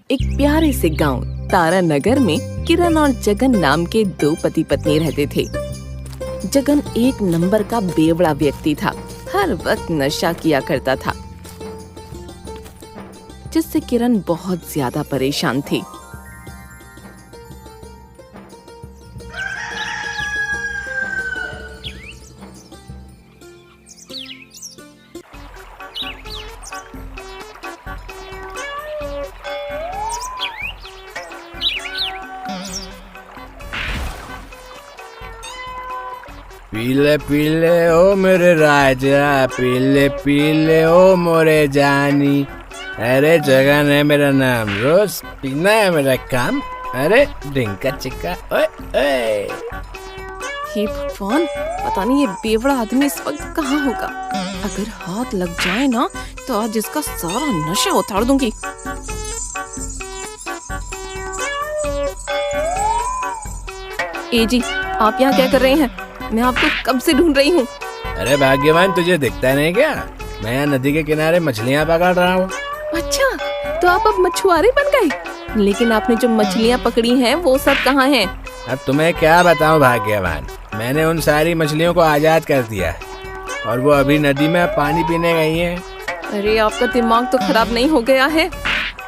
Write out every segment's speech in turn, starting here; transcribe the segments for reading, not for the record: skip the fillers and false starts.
एक प्यारे से गांव तारा नगर में किरण और जगन नाम के दो पति पत्नी रहते थे। जगन एक नंबर का बेवड़ा व्यक्ति था, हर वक्त नशा किया करता था, जिससे किरण बहुत ज्यादा परेशान थी। पीले पीले ओ मेरे राजा, पीले पीले ओ मोरे जानी। अरे जगन है मेरा नाम, रोज पीना है मेरा काम। अरे डिंका चिक्का ओए ओए। हे भगवान, पता नहीं ये बेवड़ा आदमी इस वक्त कहाँ होगा। अगर हाथ लग जाए ना तो आज इसका सारा नशा उतार दूंगी। ए जी, आप यहाँ क्या कर रहे हैं? मैं आपको कब से ढूंढ रही हूँ। अरे भाग्यवान, तुझे दिखता नहीं क्या? मैं यहाँ नदी के किनारे मछलियाँ पकड़ रहा हूँ। अच्छा, तो आप अब मछुआरे बन गए। लेकिन आपने जो मछलियाँ पकड़ी हैं वो सब कहाँ हैं? अब तुम्हें क्या बताऊँ भाग्यवान, मैंने उन सारी मछलियों को आजाद कर दिया और वो अभी नदी में पानी पीने गई हैं। अरे आपका दिमाग तो खराब नहीं हो गया है?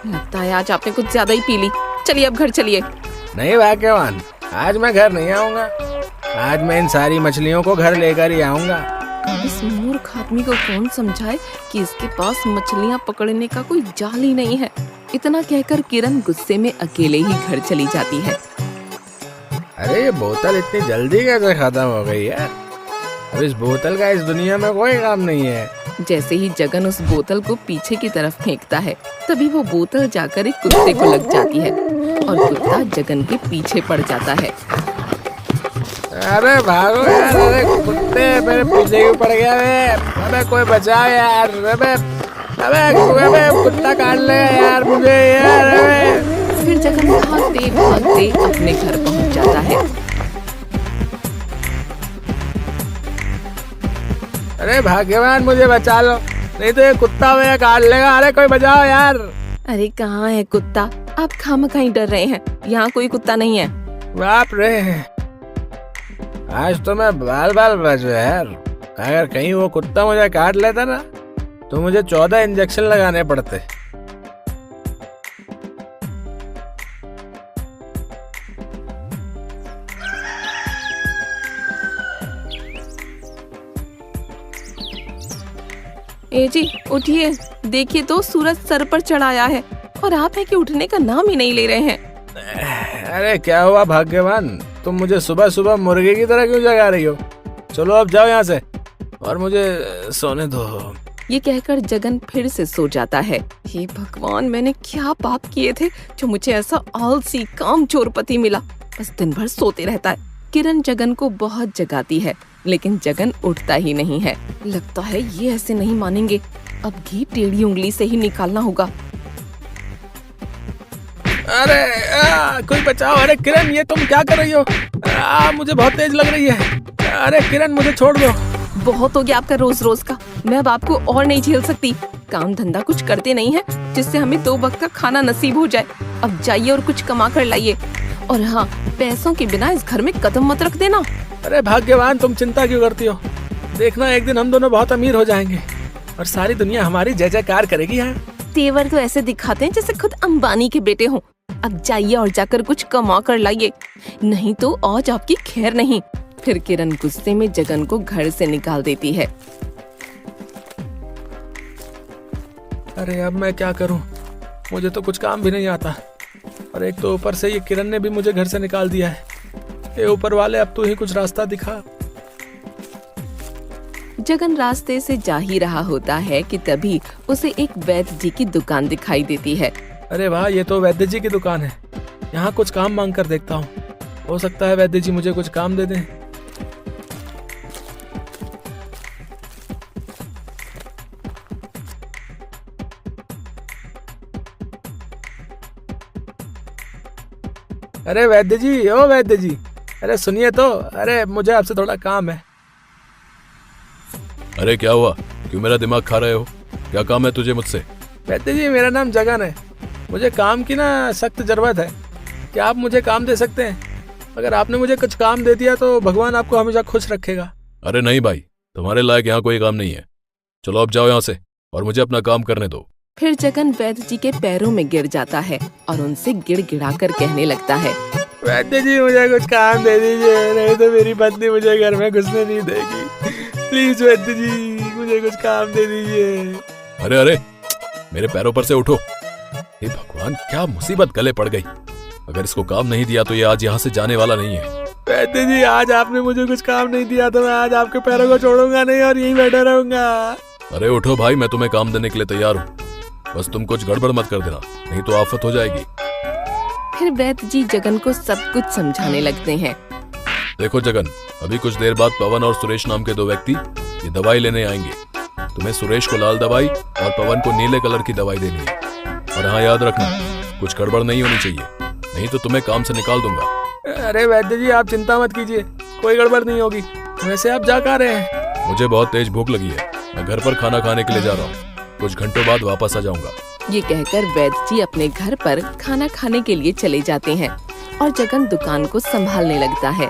लगता है आज आपने कुछ ज्यादा ही पी ली। चलिए अब घर चलिए। नहीं भाग्यवान, आज मैं घर नहीं आऊँगा। आज मैं इन सारी मछलियों को घर लेकर ही आऊँगा। अब इस मूर्ख आदमी को कौन समझाए कि इसके पास मछलियाँ पकड़ने का कोई जाल ही नहीं है। इतना कहकर किरण गुस्से में अकेले ही घर चली जाती है। अरे ये बोतल इतनी जल्दी कैसे खत्म हो गई यार? अब इस बोतल का इस दुनिया में कोई काम नहीं है। जैसे ही जगन उस बोतल को पीछे की तरफ फेंकता है, तभी वो बोतल जाकर एक कुत्ते को लग जाती है और कुत्ता जगन के पीछे पड़ जाता है। अरे भागो यार, अरे कुत्ते मेरे पीछे क्यों पड़ गया वे? अबे कोई बचाओ यार। अबे अबे अबे कुत्ता काट ले यार मुझे यार। अबे फिर जगन भागते भागते अपने घर पहुंच जाता है। अरे भाग्यवान, मुझे बचा लो, नहीं तो ये कुत्ता मुझे काट लेगा। अरे कोई बचाओ यार। अरे कहाँ है कुत्ता? आप खामखा ही डर रहे हैं, यहाँ कोई कुत्ता नहीं है। बाप रे, आज तो मैं बाल बाल बच गया यार। अगर कहीं वो कुत्ता मुझे काट लेता ना तो मुझे 14 इंजेक्शन लगाने पड़ते। ए जी उठिए, देखिए तो सूरज सर पर चढ़ाया है और आप हैं कि उठने का नाम ही नहीं ले रहे हैं। अरे क्या हुआ भाग्यवान, तुम मुझे सुबह सुबह मुर्गे की तरह क्यों जगा रही हो? चलो अब जाओ यहाँ से और मुझे सोने दो। ये कहकर जगन फिर से सो जाता है। हे भगवान, मैंने क्या पाप किए थे जो मुझे ऐसा आलसी कामचोर पति मिला। बस दिन भर सोते रहता है। किरण जगन को बहुत जगाती है, लेकिन जगन उठता ही नहीं है। लगता है ये ऐसे नहीं मानेंगे। अब घी टेढ़ी उंगली से ही निकालना होगा। अरे कोई बचाओ। अरे किरण, ये तुम क्या कर रही हो? मुझे बहुत तेज लग रही है। अरे किरण, मुझे छोड़ दो। बहुत हो गया आपका रोज रोज का। मैं अब आपको और नहीं झेल सकती। काम धंधा कुछ करते नहीं है जिससे हमें 2 वक्त का खाना नसीब हो जाए। अब जाइए और कुछ कमा कर लाइए। और हाँ, पैसों के बिना इस घर में कदम मत रख देना। अरे भाग्यवान, तुम चिंता क्यों करती हो? देखना, एक दिन हम दोनों बहुत अमीर हो जाएंगे और सारी दुनिया हमारी जय जयकार करेगी। है तेवर तो ऐसे दिखाते हैं जैसे खुद अंबानी के बेटे हों। अब जाइए और जाकर कुछ कमा कर लाइए, नहीं तो आज आपकी खैर नहीं। फिर किरण गुस्से में जगन को घर से निकाल देती है। अरे अब मैं क्या करूं? मुझे तो कुछ काम भी नहीं आता और एक तो ऊपर से ये किरण ने भी मुझे घर से निकाल दिया है। ये ऊपर वाले, अब तू ही कुछ रास्ता दिखा। जगन रास्ते से जा ही रहा होता है कि तभी उसे एक वैद्य जी की दुकान दिखाई देती है। अरे वाह, ये तो वैद्य जी की दुकान है। यहाँ कुछ काम मांग कर देखता हूँ, हो सकता है वैद्य जी मुझे कुछ काम दे दें। अरे वैद्य जी, ओ वैद्य जी, अरे सुनिए तो। अरे मुझे आपसे थोड़ा काम है। अरे क्या हुआ? क्यों मेरा दिमाग खा रहे हो? क्या काम है तुझे मुझसे? वैद्य जी, मेरा नाम जगन है मुझे काम की ना सख्त जरूरत है। क्या आप मुझे काम दे सकते हैं? अगर आपने मुझे कुछ काम दे दिया तो भगवान आपको हमेशा खुश रखेगा। अरे नहीं भाई, तुम्हारे लायक यहाँ कोई काम नहीं है। चलो अब जाओ यहाँ से और मुझे अपना काम करने दो। फिर जगन वैद्य जी के पैरों में गिर जाता है और उनसे गिड़गिड़ा कर कहने लगता है, वैद्य जी मुझे कुछ काम दे दीजिए, नहीं तो मेरी पत्नी मुझे घर में घुसने नहीं देगी। प्लीज वैद्य जी मुझे कुछ काम दे दीजिए। अरे अरे, मेरे पैरों पर से उठो। हे भगवान, क्या मुसीबत गले पड़ गई। अगर इसको काम नहीं दिया तो ये आज यहाँ से जाने वाला नहीं है। वैद्य जी आज आपने मुझे कुछ काम नहीं दिया तो मैं आज आपके पैरों को छोड़ूंगा नहीं और यहीं बैठा रहूंगा। अरे उठो भाई, मैं तुम्हें काम देने के लिए तैयार हूँ। बस तुम कुछ गड़बड़ मत कर देना, नहीं तो आफत हो जाएगी। फिर वैद्य जी जगन को सब कुछ समझाने लगते हैं। देखो जगन, अभी कुछ देर बाद पवन और सुरेश नाम के दो व्यक्ति ये दवाई लेने आएंगे। तुम्हें सुरेश को लाल दवाई और पवन को नीले कलर की दवाई देनी है। और हाँ, याद रखना कुछ गड़बड़ नहीं होनी चाहिए, नहीं तो तुम्हें काम से निकाल दूंगा। अरे वैद्य जी आप चिंता मत कीजिए, कोई गड़बड़ नहीं होगी। वैसे आप जा कहाँ रहे हैं? मुझे बहुत तेज भूख लगी है, मैं घर पर खाना खाने के लिए जा रहा हूँ। कुछ घंटों बाद वापस आ जाऊंगा। ये कहकर वैद्य जी अपने घर पर खाना खाने के लिए चले जाते हैं और जगन दुकान को संभालने लगता है।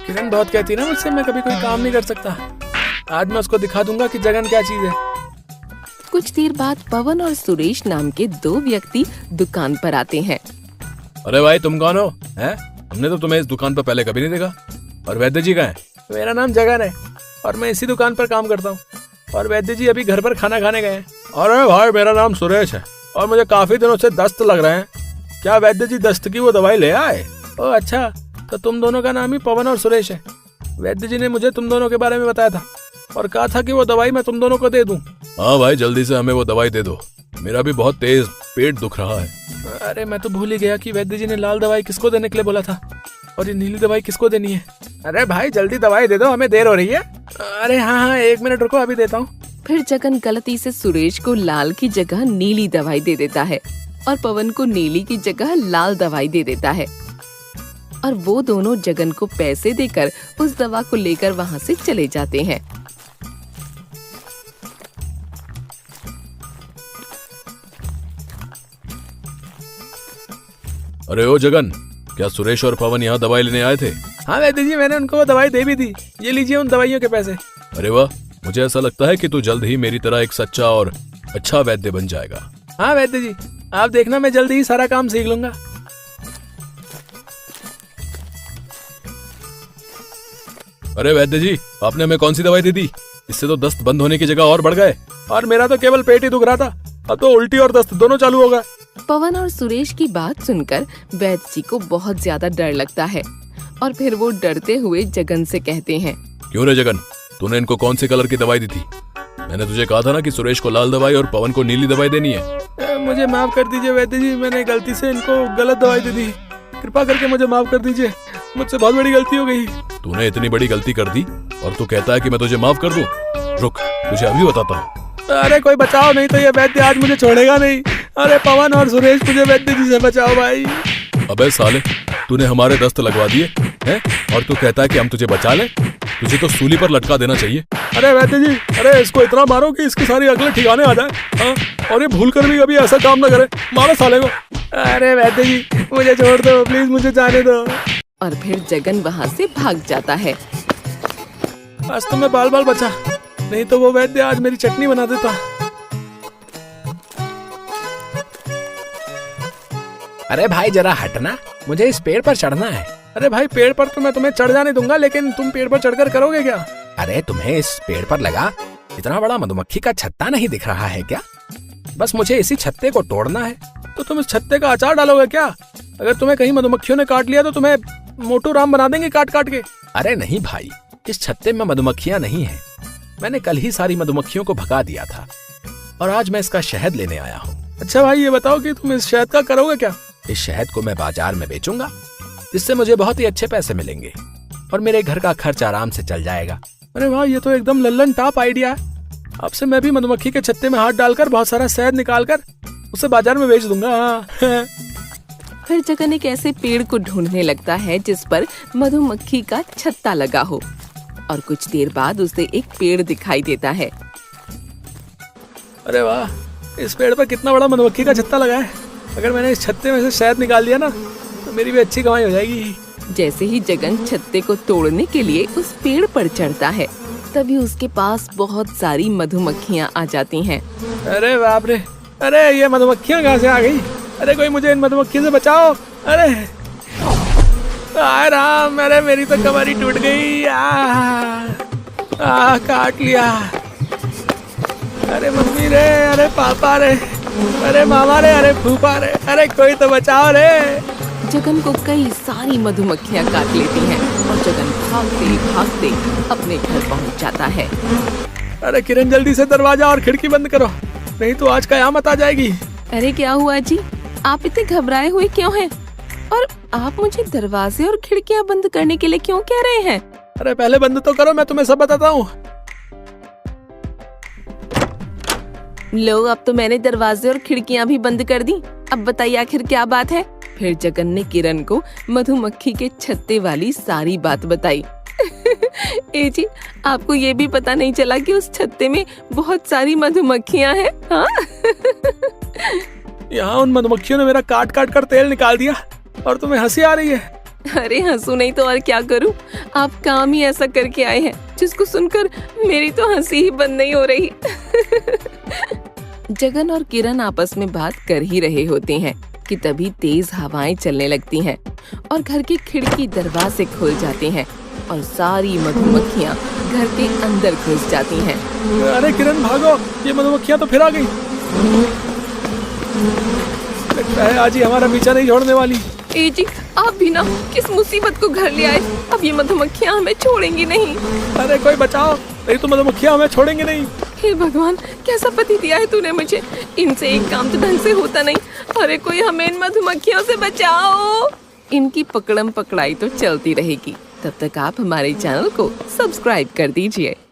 किरण बहुत कहती है ना मुझसे मैं कभी कोई काम नहीं कर सकता। आज मैं उसको दिखा दूंगा कि जगन क्या चीज है। कुछ देर बाद पवन और सुरेश नाम के दो व्यक्ति दुकान पर आते हैं। अरे भाई, तुम कौन हो? हैं? हमने तो तुम्हें इस दुकान पर पहले कभी नहीं देखा। और वैद्य जी कहाँ हैं? मेरा नाम जगन है और मैं इसी दुकान पर काम करता हूँ। और वैद्य जी अभी घर पर खाना खाने गए हैं। अरे भाई, मेरा नाम सुरेश है और मुझे काफी दिनों से दस्त लग रहे हैं। क्या वैद्य जी दस्त की वो दवाई ले आए? ओह अच्छा, तो तुम दोनों का नाम ही पवन और सुरेश है। वैद्य जी ने मुझे तुम दोनों के बारे में बताया था और कहा था कि वो दवाई मैं तुम दोनों को दे दूं। हाँ भाई, जल्दी से हमें वो दवाई दे दो, मेरा भी बहुत तेज पेट दुख रहा है। अरे मैं तो भूल ही गया कि वैद्य जी ने लाल दवाई किसको देने के लिए बोला था और ये नीली दवाई किसको देनी है। अरे भाई जल्दी दवाई दे दो, हमें देर हो रही है। अरे हाँ, 1 मिनट रुको, अभी देता हूँ। फिर जगन गलती से सुरेश को लाल की जगह नीली दवाई दे देता है और पवन को नीली की जगह लाल दवाई दे देता है और वो दोनों जगन को पैसे देकर उस दवा को लेकर वहाँ से चले जाते हैं। अरे ओ जगन, क्या सुरेश और पवन यहाँ दवाई लेने आए थे? हाँ वैद्य जी, मैंने उनको वो दवाई दे भी दी। ये लीजिए उन दवाइयों के पैसे। अरे वाह, मुझे ऐसा लगता है कि तू जल्द ही मेरी तरह एक सच्चा और अच्छा वैद्य बन जाएगा। हाँ वैद्य जी, आप देखना मैं जल्दी ही सारा काम सीख लूंगा। अरे वैद्य जी, आपने हमें कौन सी दवाई दे दी? इससे तो दस्त बंद होने की जगह और बढ़ गए। और मेरा तो केवल पेट ही दुख रहा था, अब तो उल्टी और दस्त दोनों चालू होगा। पवन और सुरेश की बात सुनकर वैद्य जी को बहुत ज्यादा डर लगता है और फिर वो डरते हुए जगन से कहते हैं, क्यों रे जगन, तूने इनको कौन सी कलर की दवाई दी थी? मैंने तुझे कहा था ना कि सुरेश को लाल दवाई और पवन को नीली दवाई देनी है। मुझे माफ कर दीजिए वैद्य जी, मैंने गलती से इनको गलत दवाई दे दी। कृपा करके मुझे माफ कर दीजिए, मुझसे बहुत बड़ी गलती हो गई। तूने इतनी बड़ी गलती कर दी और तू कहता है कि मैं तुझे माफ कर दूं? रुक, तुझे अभी बताता हूँ। अरे कोई बचाओ, नहीं तो ये वैद्य आज मुझे छोड़ेगा नहीं। अरे पवन और सुरेश, मुझे वैद्य जी से बचाओ भाई। अबे साले, तूने हमारे दस्त लगवा दिए हैं और तू कहता है कि हम तुझे बचा लें? तुझे तो सूली पर लटका देना चाहिए। अरे वैद्य जी, अरे इसको इतना मारो कि इसकी सारी अकलें ठिकाने आ जाए। हाँ, और ये भूल कर भी कभी ऐसा काम ना करे। मारो साले को। अरे वैद्य जी, मुझे छोड़ दो प्लीज, मुझे जाने दो। और फिर जगन वहाँ से भाग जाता है। आज तो मैं बाल बाल बचा, नहीं तो वो वैद्य आज मेरी चटनी बना देता। अरे भाई जरा हटना, मुझे इस पेड़ पर चढ़ना है। अरे भाई पेड़ पर तो मैं तुम्हें चढ़ जाने दूंगा, लेकिन तुम पेड़ पर चढ़कर करोगे क्या? अरे तुम्हें इस पेड़ पर लगा इतना बड़ा मधुमक्खी का छत्ता नहीं दिख रहा है क्या? बस मुझे इसी छत्ते को तोड़ना है। तो तुम इस छत्ते का अचार डालोगे क्या? अगर तुम्हें कहीं मधुमक्खियों ने काट लिया तो तुम्हें मोटू राम बना देंगे काट काट के। अरे नहीं भाई, इस छत्ते में मधुमक्खियां नहीं है। मैंने कल ही सारी मधुमक्खियों को भगा दिया था और आज मैं इसका शहद लेने आया हूँ। अच्छा भाई ये बताओ कि तुम इस शहद का करोगे क्या? इस शहद को मैं बाजार में बेचूंगा, जिससे मुझे बहुत ही अच्छे पैसे मिलेंगे और मेरे घर का खर्च आराम से चल जाएगा। अरे वाह, ये तो एकदम लल्लन टॉप आइडिया है। अब से मैं भी मधुमक्खी के छत्ते में हाथ डालकर बहुत सारा शहद निकालकर उसे बाजार में बेच दूंगा। फिर जगन एक ऐसे पेड़ को ढूंढने लगता है जिस पर मधुमक्खी का छत्ता लगा हो और कुछ देर बाद उसे एक पेड़ दिखाई देता है। अरे वाह, इस पेड़ पर कितना बड़ा मधुमक्खी का छत्ता लगा है। अगर मैंने इस छत्ते में से शहद निकाल लिया ना तो मेरी भी अच्छी कमाई हो जाएगी। जैसे ही जगन छत्ते को तोड़ने के लिए उस पेड़ पर चढ़ता है, तभी उसके पास बहुत सारी मधुमक्खियाँ आ जाती हैं। अरे बाप रे, अरे ये मधुमक्खियाँ कहाँ से आ गई? अरे कोई मुझे इन मधुमक्खियों से बचाओ। अरे आय राम, अरे मेरी तो कमर ही टूट गई। काट लिया। अरे मम्मी रे, अरे पापा रे, अरे मामा रे, अरे फूफा रे, अरे कोई तो बचाओ रे। जगन को कई सारी मधुमक्खियाँ काट लेती हैं और जगन भागते भागते अपने घर पहुंच जाता है। अरे किरण, जल्दी से दरवाजा और खिड़की बंद करो, नहीं तो आज कयामत आ जाएगी। अरे क्या हुआ जी, आप इतने घबराए हुए क्यों हैं? और आप मुझे दरवाजे और खिड़कियाँ बंद करने के लिए क्यों कह रहे हैं? अरे पहले बंद तो करो, मैं तुम्हें सब बताता हूँ। लो, अब तो मैंने दरवाजे और खिड़कियाँ भी बंद कर दी। अब बताइए आखिर क्या बात है? फिर जगन ने किरण को मधुमक्खी के छत्ते वाली सारी बात बताई। ए जी, आपको ये भी पता नहीं चला कि उस छत्ते में बहुत सारी मधुमक्खियाँ हैं? हाँ? यहाँ उन मधुमक्खियों ने मेरा काट काट कर तेल निकाल दिया और तुम्हें हंसी आ रही है। अरे हंसू नहीं तो और क्या करूं? आप काम ही ऐसा करके आए हैं जिसको सुनकर मेरी तो हंसी ही बंद नहीं हो रही। जगन और किरण आपस में बात कर ही रहे होते हैं कि तभी तेज हवाएं चलने लगती हैं और घर की खिड़की दरवाजे खुल जाते हैं और सारी मधुमक्खियाँ घर के अंदर घुस जाती हैं। अरे किरण भागो, ये मधुमक्खियाँ तो फिर आ गई। लगता है आज ही हमारा पीछा नहीं छोड़ने वाली। ए जी, आप भी ना किस मुसीबत को घर ले आए? अब ये मधुमक्खियाँ हमें छोड़ेंगी नहीं। अरे कोई बचाओ, नहीं तो मधुमक्खियाँ हमें छोड़ेंगे नहीं। हे भगवान, कैसा पति दिया है तूने मुझे? इनसे एक काम तो ढंग से होता नहीं। अरे कोई हमें इन मधुमक्खियों से बचाओ। इनकी पकड़म पकड़ाई तो चलती रहेगी। तब तक आप हमारे चैनल को सब्सक्राइब कर दीजिए।